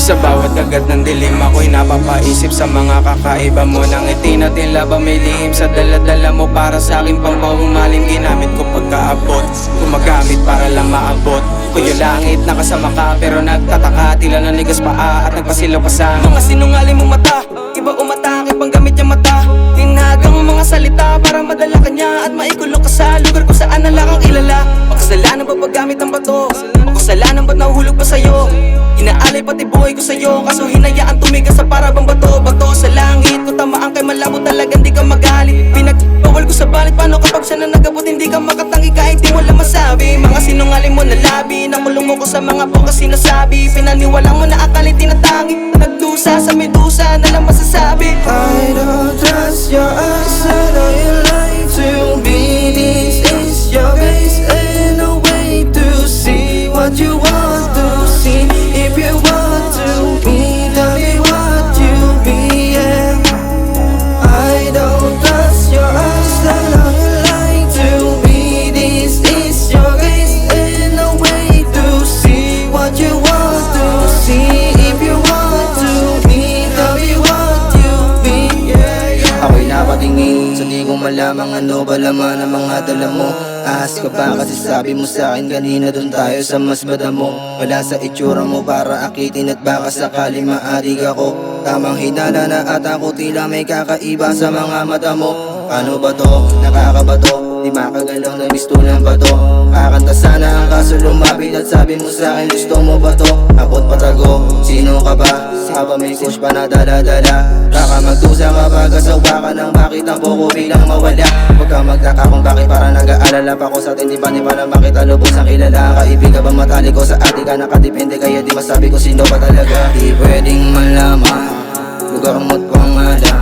Sa bawat kagat ng dilim ako'y napapaisip sa mga kakaiba mo. Nang ngiti na tila ba may lihim sa daladala mo. Para sa akin pang paumalim ginamit ko pagkaabot. Gumagamit para lang maabot ko yung langit, nakasama ka pero nagtataka. Tila nanigas paa at nagpasilaw pa sa mga sinungaling mong mata. Iba umatake pang gamit yung mata. Tinagang mga salita para madala ka niya at maikulong ka sa lugar kung saan ang lakang ilala. Makasalanan ba paggamit ng bato? Makasalanan ba't nahuhulog pa sa'yo? Inaalay pati buhay ko sa'yo, kaso hinayaan tumigas sa parabang bato. Bato sa langit, kung tamaan kay malabo talaga hindi ka magalit. Pinagbawal ko sa balit, paano kapag siya na nagabot hindi ka makatangi kahit di mo lang masabi. Mga sinungaling mo na labi, nakulong mo ko sa mga bukas sinasabi. Pinaniwala mo na akala'y tinatangi, nagdusa sa medusa na lang masasabi. I don't trust your eyes, I know you lie to me. This is your base and a way to see what you want to see. If you want to be, tell me what you be, yeah. I don't trust your eyes, I know you lie to me. This is your base and a way to see what you want to see. If you want to be, tell me what you be, yeah. Ako'y napatingin sa di ko malamang ano ba laman ng mga dala mo. Ahas ka ba kasi sabi mo sa akin kanina dun tayo sa mas madamo. Wala sa itsura mo para akitin at baka sakali maadig ako. Tamang hinala na at ako tila may kakaiba sa mga mata mo. Ano ba to? Nakakabato? Di makagalaw na mistulan ba to? Kakanta sana ang kaso lumapit at sabi mo sa akin gusto mo ba to? Abot patago, sino ka ba? Habang may push pa na dala-dala. Baka magdusa kapag asawa ka nang bakit ang buko bilang mawala. Huwag kang magtaka kung bakit para nag-aalala pa ko sa atin. Di ba na makita lubos ang kilala. Kaibigan ba matali ko sa atin ka nakadepende. Kaya di masabi ko sino pa talaga. Di pwedeng malaman lugar mo't pangalan.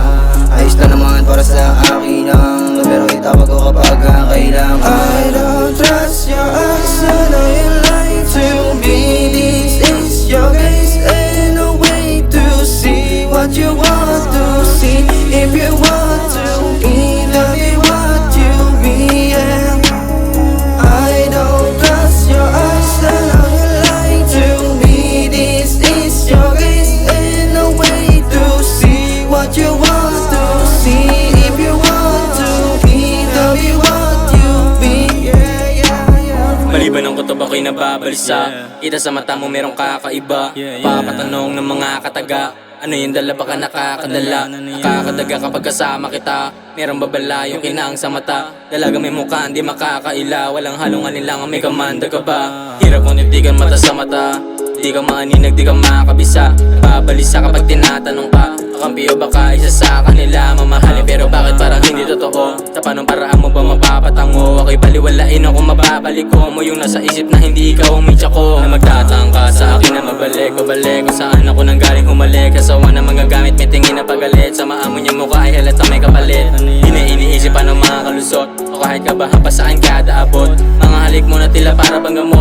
Ayos na naman para sa akin ang pero itawag ko kapag kailangan. I don't trust your eyes, I know you lie to me. This is your base and a way to see what you want to see. If you want to be, tell me what you be, yeah. I don't trust your eyes, I know you lie to me. This is your base and a way to see what you want to see. If you want to be, tell me what you be, yeah, yeah. Maliban ang kutob ako'y nababalisa. Kita sa mata mo merong kakaiba. Papatanong ng mga kataga, ano yung dala baka nakakadala. Nakakadaga kapag kasama kita. Merong babala yung kinaang sa mata. Dalaga may mukha hindi makakaila. Walang halong alinlangan may kamanda ka ba. Hirap kong nitigan mata sa mata. Di ka maaninag, di ka makabisa. Babalisa kapag tinatanong ka. Kakampi o baka isa sa kanila mamahalin pero bakit parang hindi totoo? Sa panong paraan mo ba mapapatango? Ako'y baliwalain ako mababalik ko mo yung nasa isip na hindi ikaw ang mitya ko. Na magtatangka sa akin na mabalik o balik kung saan ako nang galing humalik. Kasawa na mga gamit may tingin na pagalit. Sa maamo niya mukha ay halata may kapalit. Di na iniisip pa ng mga kalusot o kahit kabahan pa saan kada abot. Mga halik mo na tila para bang gamot.